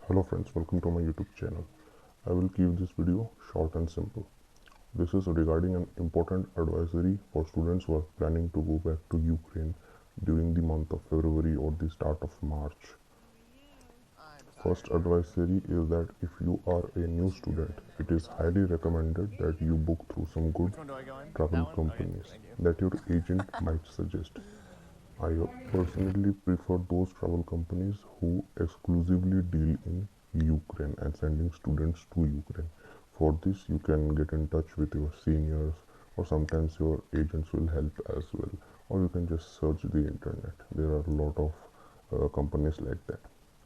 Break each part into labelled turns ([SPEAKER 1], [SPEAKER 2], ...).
[SPEAKER 1] Hello friends, welcome to my YouTube channel. I will keep this video short and simple. This is regarding an important advisory for students who are planning to go back to Ukraine during the month of February or the start of March. First advisory is that if you are a new student, it is highly recommended that you book through some good travel companies that your agent might suggest. I personally prefer those travel companies who exclusively deal in Ukraine and sending students to Ukraine. For this, you can get in touch with your seniors, or sometimes your agents will help as well, or you can just search the internet. There are a lot of companies like that.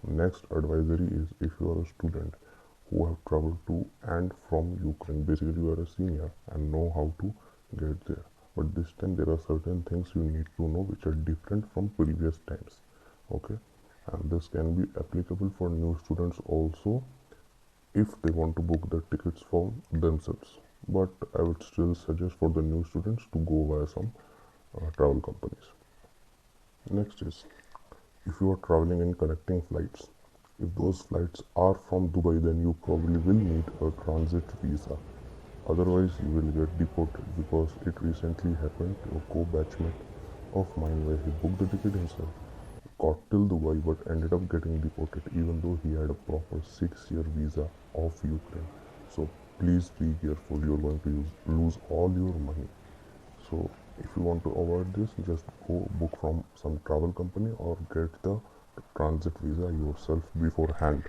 [SPEAKER 1] Next advisory is if you are a student who have traveled to and from Ukraine, basically you are a senior and know how to get there. But this time there are certain things you need to know which are different from previous times. Okay, and this can be applicable for new students also if they want to book the tickets for themselves. But I would still suggest for the new students to go via some travel companies. Next is if you are traveling in connecting flights. If those flights are from Dubai, then you probably will need a transit visa. Otherwise, you will get deported because it recently happened to a co-batchmate of mine where he booked the ticket himself, got till Dubai but ended up getting deported even though he had a proper 6-year visa of Ukraine. So please be careful, you're going to lose all your money. So if you want to avoid this, just go book from some travel company or get the transit visa yourself beforehand.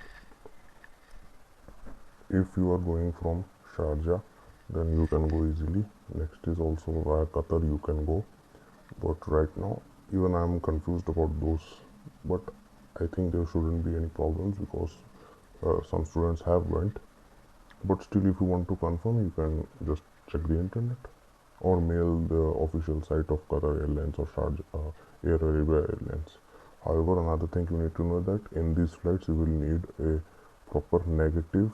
[SPEAKER 1] If you are going from Sharjah, then you can go easily. Next is also via Qatar you can go, but right now even I am confused about those, but I think there shouldn't be any problems because some students have went. But still, if you want to confirm, you can just check the internet or mail the official site of Qatar Airlines or Sharjah Air Arabia Airlines. However, another thing you need to know that in these flights you will need a proper negative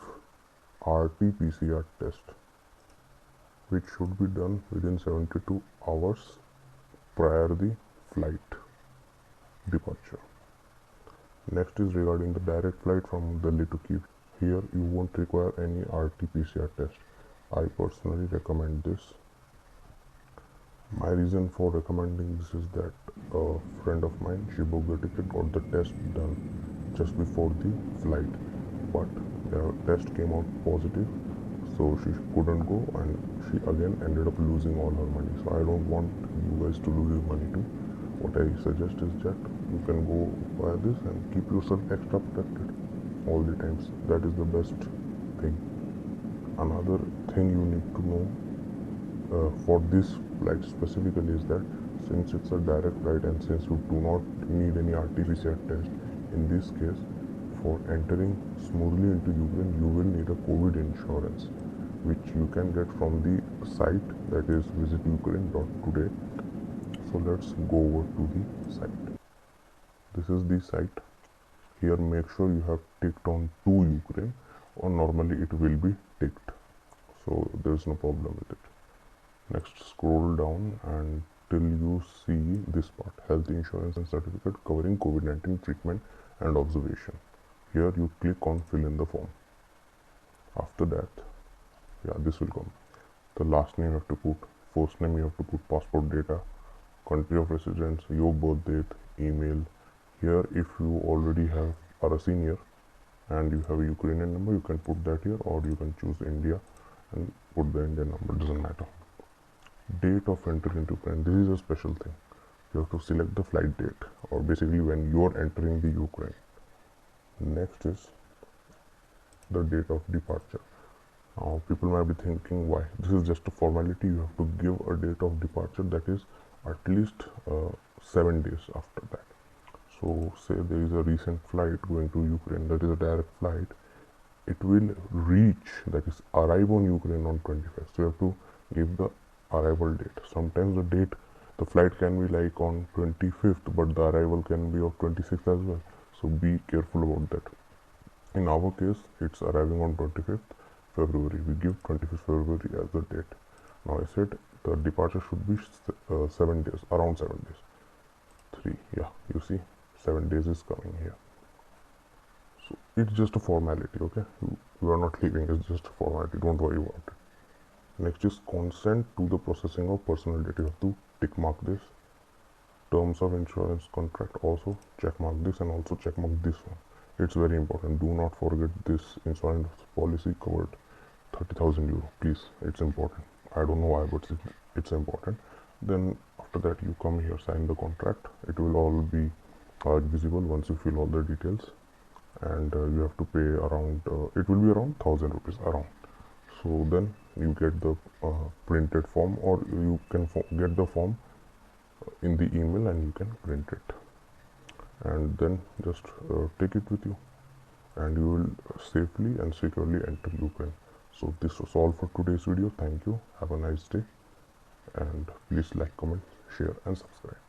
[SPEAKER 1] RT-PCR test, which should be done within 72 hours prior the flight departure. Next is regarding the direct flight from Delhi to Kyiv. Here you won't require any RT-PCR test. I personally recommend this. My reason for recommending this is that a friend of mine, she booked the ticket, got the test done just before the flight, but the test came out positive, so she couldn't go and she again ended up losing all her money. So I don't want you guys to lose your money too. What I suggest is that you can go via this and keep yourself extra protected all the times. That is the best thing. Another thing you need to know for this flight specifically is that since it's a direct flight and since you do not need any RT-PCR test, in this case, for entering smoothly into Ukraine, you will need a COVID insurance, which you can get from the site that is visitukraine.today. So let's go over to the site. This is the site. Here make sure you have ticked on to Ukraine, or normally it will be ticked, so there is no problem with it. Next, scroll down until you see this part, health insurance and certificate covering COVID-19 treatment and observation. Here you click on fill in the form. After that, this will come. The last name you have to put, first name you have to put, passport data, country of residence, your birth date, email. Here if you already are a senior and you have a Ukrainian number, you can put that here, or you can choose India and put the Indian number, doesn't matter. Date of entry into Ukraine, this is a special thing. You have to select the flight date, or basically when you are entering the Ukraine. Next is the date of departure. Now people might be thinking, why? This is just a formality. You have to give a date of departure that is at least 7 days after that. So say there is a recent flight going to Ukraine, that is a direct flight. It will reach, that is arrive on Ukraine on 21st. So you have to give the arrival date. Sometimes the flight can be like on 25th, but the arrival can be of 26th as well. So be careful about that. In our case, it's arriving on 25th February. We give 25th February as the date. Now I said the departure should be 7 days, around 7 days. 3, you see 7 days is coming here. So it's just a formality, okay? You are not leaving, it's just a formality, don't worry about it. Next is consent to the processing of personal data. You have to tick mark this. Terms of insurance contract, also check mark this, and also check mark this one. It's very important. Do not forget this insurance policy covered 30,000 euro. Please, it's important. I don't know why, but it's important. Then after that, you come here, sign the contract. It will all be visible once you fill all the details, and you have to pay around. It will be around 1,000 rupees around. So then you get the printed form, or you can get the form in the email and you can print it, and then just take it with you, and you will safely and securely enter Ukraine. So this was all for today's video. Thank you, have a nice day, and please like, comment, share and subscribe.